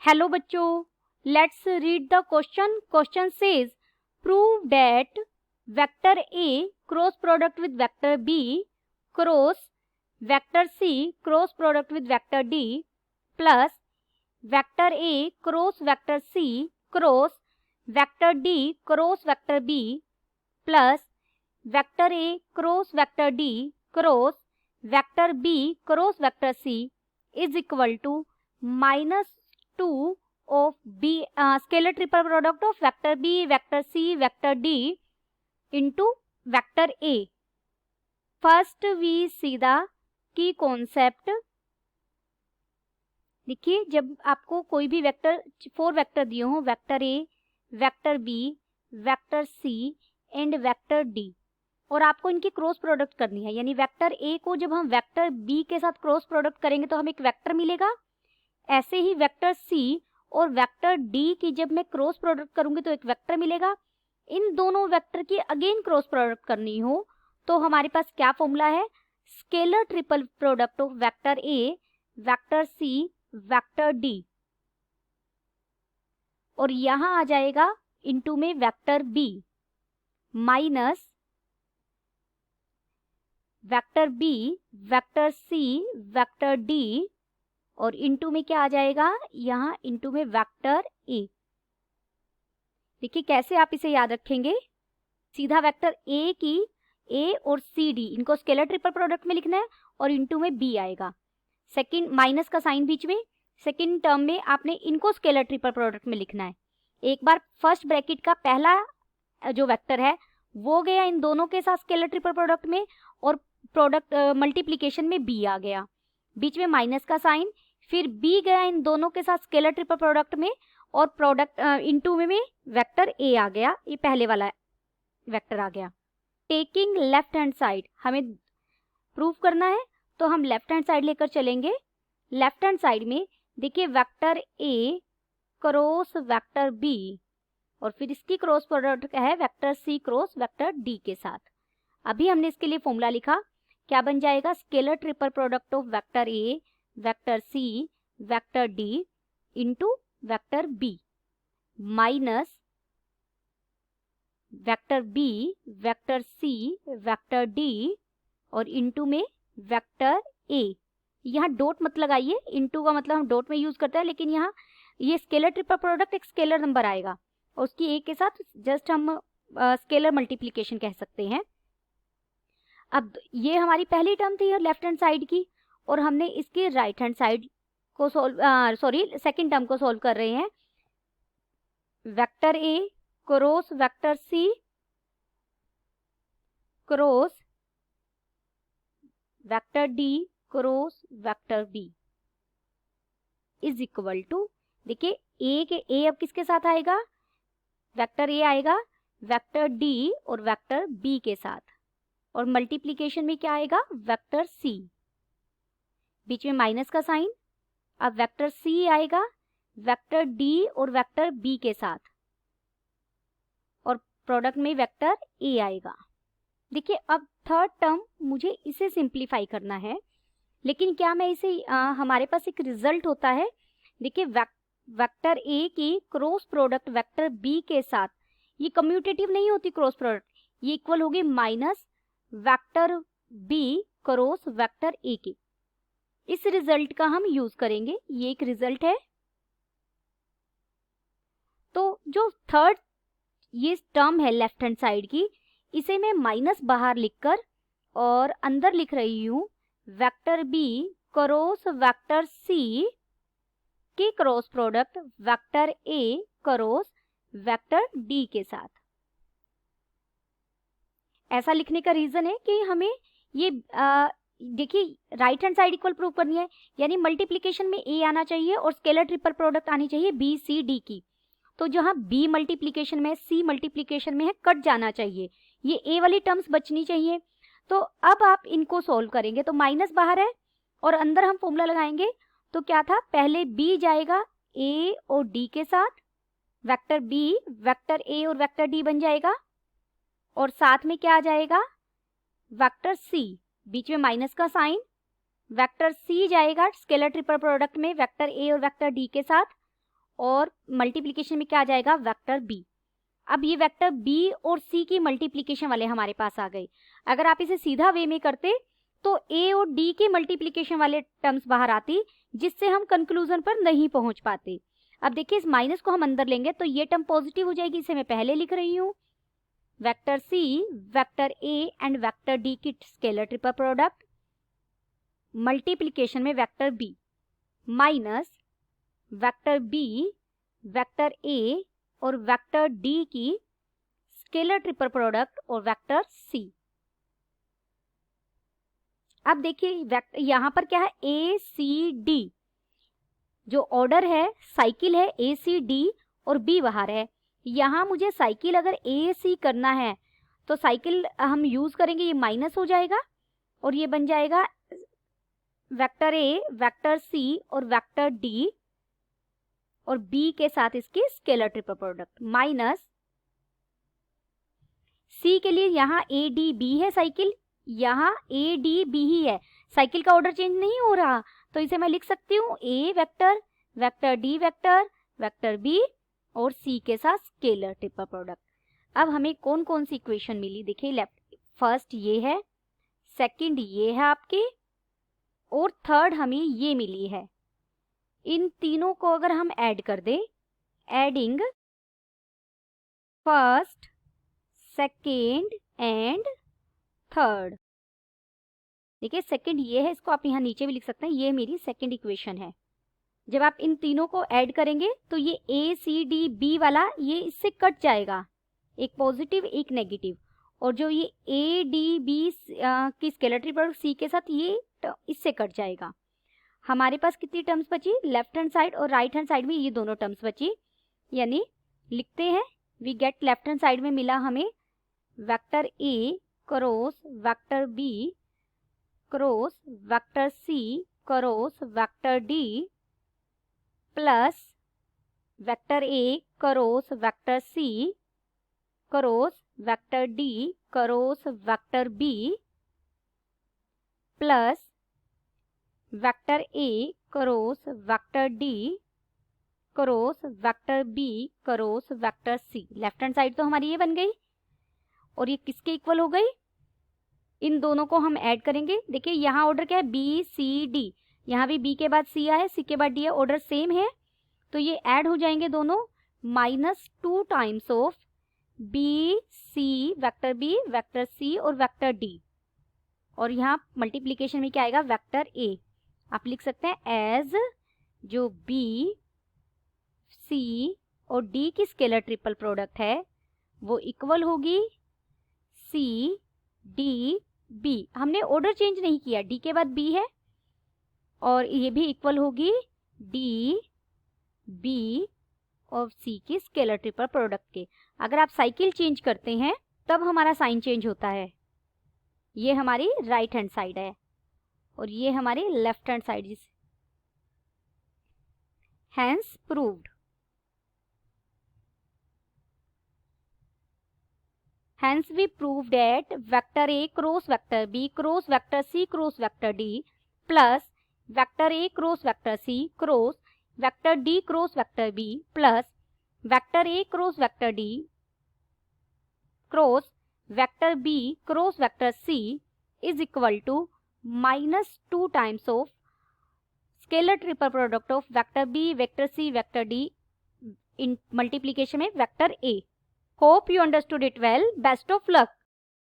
Hello बच्चों, let's read the question. Question says prove that vector A cross product with vector B cross vector C cross product with vector D plus vector A cross vector C cross vector D cross vector B plus vector A cross vector D cross vector B cross vector C is equal to -2 of b scalar triple product of vector b, vector c, vector d into vector a. First we see the key concept. देखिए, जब आपको कोई भी vector 4 vector दिए हो, vector a, vector b, vector c and vector d, और आपको इनकी क्रॉस प्रोडक्ट करनी है, यानी वेक्टर a को जब हम वेक्टर b के साथ क्रॉस प्रोडक्ट करेंगे तो हमें एक वेक्टर मिलेगा. ऐसे ही वेक्टर c और वेक्टर d की जब मैं क्रॉस प्रोडक्ट करूंगी तो एक वेक्टर मिलेगा. इन दोनों वेक्टर की अगेन क्रॉस प्रोडक्ट करनी हो तो हमारे पास क्या फॉर्मूला है? Scalar triple product of vector a, vector c, vector d, और यहां आ जाएगा इनटू में vector b minus vector b, vector c, vector d, और इनटू में क्या आ जाएगा? यहां इनटू में वेक्टर ए. देखिए कैसे आप इसे याद रखेंगे. सीधा वेक्टर ए की ए और सी डी इनको स्केलर ट्रिपल प्रोडक्ट में लिखना है और इनटू में बी आएगा. सेकंड माइनस का साइन बीच में, सेकंड टर्म में आपने इनको स्केलर ट्रिपल प्रोडक्ट में लिखना है. एक बार फर्स्ट ब्रैकेट का पहला जो वेक्टर है वो गया इन दोनों के साथ स्केलर ट्रिपल प्रोडक्ट में और प्रोडक्ट मल्टीप्लीकेशन में बी आ गया, बीच में माइनस का साइन, फिर b गया इन दोनों के साथ स्केलर ट्रिपल प्रोडक्ट में और प्रोडक्ट इनटू में वेक्टर a आ गया, ये पहले वाला वेक्टर आ गया. टेकिंग लेफ्ट हैंड साइड हमें प्रूव करना है तो हम लेफ्ट हैंड साइड लेकर चलेंगे. लेफ्ट हैंड साइड में देखिए vector a cross vector b और फिर इसकी क्रॉस प्रोडक्ट है vector c cross vector d के साथ. अभी हमने इसके लिए फॉर्मूला लिखा, क्या बन जाएगा? Scalar triple product of vector a, vector c, vector d into vector b minus vector b, vector c, vector d और इंटू में वेक्टर a. यहाँ डॉट मत लगाइए, इंटू का मतलब हम डॉट में यूज करते हैं, लेकिन यहाँ ये स्केलर ट्रिपल प्रोडक्ट एक स्केलर नंबर आएगा और उसकी a के साथ जस्ट हम स्केलर मल्टीप्लीकेशन कह सकते हैं. अब ये हमारी पहली टर्म थी लेफ्ट हैंड साइड की और हमने इसके राइट हैंड साइड को सेकंड टर्म को सॉल्व कर रहे हैं. Vector a cross vector c cross vector d cross vector b is equal to, देखिए a अब किसके साथ आएगा? वेक्टर a आएगा वेक्टर d और वेक्टर b के साथ, और मल्टीप्लीकेशन में क्या आएगा? वेक्टर c, बीच में माइनस का साइन. अब वेक्टर c आएगा वेक्टर d और वेक्टर b के साथ और प्रोडक्ट में वेक्टर a आएगा. देखिए अब थर्ड टर्म मुझे इसे सिंप्लीफाई करना है, लेकिन क्या मैं इसे हमारे पास एक रिजल्ट होता है. देखिए वेक्टर a की क्रॉस प्रोडक्ट वेक्टर b के साथ, ये कम्यूटेटिव नहीं होती क्रॉस प्रोडक्ट, ये इक्वल होगी minus vector b cross vector a के. इस रिजल्ट का हम यूज करेंगे, ये एक रिजल्ट है. तो जो थर्ड ये टर्म है लेफ्ट हैंड साइड की, इसे मैं माइनस बाहर लिखकर और अंदर लिख रही हूं vector b cross vector c की cross product vector a cross vector d के साथ. ऐसा लिखने का रीजन है कि हमें ये देखिए right hand side equal prove करनी है, यानी मल्टीप्लिकेशन में a आना चाहिए और स्केलर ट्रिपल प्रोडक्ट आनी चाहिए b c d की. तो जहां b मल्टीप्लिकेशन में c मल्टीप्लिकेशन में है, कट जाना चाहिए, ये a वाली टर्म्स बचनी चाहिए. तो अब आप इनको सॉल्व करेंगे तो माइनस बाहर है और अंदर हम फॉर्मूला लगाएंगे. तो क्या था? पहले b जाएगा a और d के साथ, वेक्टर b वेक्टर a और वेक्टर d बन जाएगा, और साथ में क्या आ जाएगा? वेक्टर c, बीच में माइनस का साइन, वेक्टर c जाएगा स्केलर ट्रिपल प्रोडक्ट में वेक्टर a और वेक्टर d के साथ, और मल्टीप्लिकेशन में क्या आ जाएगा, वेक्टर बी। अब ये वेक्टर बी और सी की मल्टीप्लिकेशन वाले हमारे पास आ गए। अगर आप इसे सीधा वे में करते तो ए और डी के मल्टीप्लिकेशन वाले टर्म्स बाहर आती, जिससे हम कंक्लूजन पर नहीं पहुंच पाते। अब देखिए इस माइनस को हम अंदर लेंगे तो ये टर्म पॉजिटिव हो जाएगी, इसे मैं पहले लिख रही हूँ। Vector C, vector A and vector D की स्केलर ट्रिपल प्रोडक्ट मल्टीप्लिकेशन में vector B minus vector B, vector A और वेक्टर डी की स्केलर ट्रिपल प्रोडक्ट और वेक्टर सी। अब देखिए यहां पर क्या है, ए सी डी जो ऑर्डर है, साइकिल है ए सी डी और बी बाहर है। यहां मुझे साइकिल अगर ए सी करना है तो साइकिल हम यूज करेंगे, ये माइनस हो जाएगा और ये बन जाएगा वेक्टर ए, वेक्टर सी और वेक्टर डी और बी के साथ इसकी स्केलर ट्रिपल प्रोडक्ट माइनस सी के लिए यहाँ ए डी बी है साइकिल, यहाँ ए डी बी ही है, साइकिल का ऑर्डर चेंज नहीं हो रहा, तो इसे मैं लिख सकती हूँ A vector, vector D vector, vector B और सी के साथ स्केलर ट्रिपल प्रोडक्ट। अब हमें कौन कौन सी इक्वेशन मिली, देखिए लेफ्ट फर्स्ट ये है, सेकंड ये है आपकी और थर्ड हमें ये मिली है। इन तीनों को अगर हम ऐड कर दें, adding first, second and third, देखिए सेकंड ये है, इसको आप यहाँ नीचे भी लिख सकते हैं, ये मेरी सेकंड इक्वेशन है। जब आप इन तीनों को ऐड करेंगे तो ये ए सी डी बी वाला ये इससे कट जाएगा, एक पॉजिटिव एक नेगेटिव, और जो ये ए डी बी की स्केलर ट्रिपल प्रोडक्ट सी के साथ ये इससे कट जाएगा। हमारे पास कितनी टर्म्स बची, लेफ्ट हैंड साइड और राइट हैंड साइड में ये दोनों टर्म्स बची, यानी लिखते हैं we get left hand side में मिला हमें vector A cross vector B cross vector C cross vector D plus vector A cross vector C cross vector D cross vector B plus vector A cross vector D cross vector B cross vector C. Left hand side तो हमारी ये बन गई और ये किसके equal हो गई, इन दोनों को हम ऐड करेंगे। देखिए यहाँ ऑर्डर क्या है, बी सी डी, यहाँ भी बी के बाद सी आया, सी के बाद डी है, ऑर्डर सेम है, तो ये ऐड हो जाएंगे दोनों, -2 times of B C vector B vector C और वेक्टर डी, और यहाँ मल्टीप्लीकेशन में क्या आएगा, वेक्टर ए। आप लिख सकते हैं एज जो बी सी और डी की स्केलर ट्रिपल प्रोडक्ट है वो इक्वल होगी सी डी बी, हमने ऑर्डर चेंज नहीं किया, डी के बाद बी है, और ये भी इक्वल होगी डी बी और सी की स्केलर ट्रिपल प्रोडक्ट के। अगर आप साइकिल चेंज करते हैं तब हमारा साइन चेंज होता है। ये हमारी राइट हैंड साइड है और ये हमारी left hand side, hence proved. Hence we proved that vector A cross vector B cross vector C cross vector D plus vector A cross vector C cross vector D cross vector B plus vector A cross vector D cross vector B cross vector C is equal to -2 times of scalar triple product of vector B, vector C, vector D in multiplication में vector A. Hope you understood it well. Best of luck.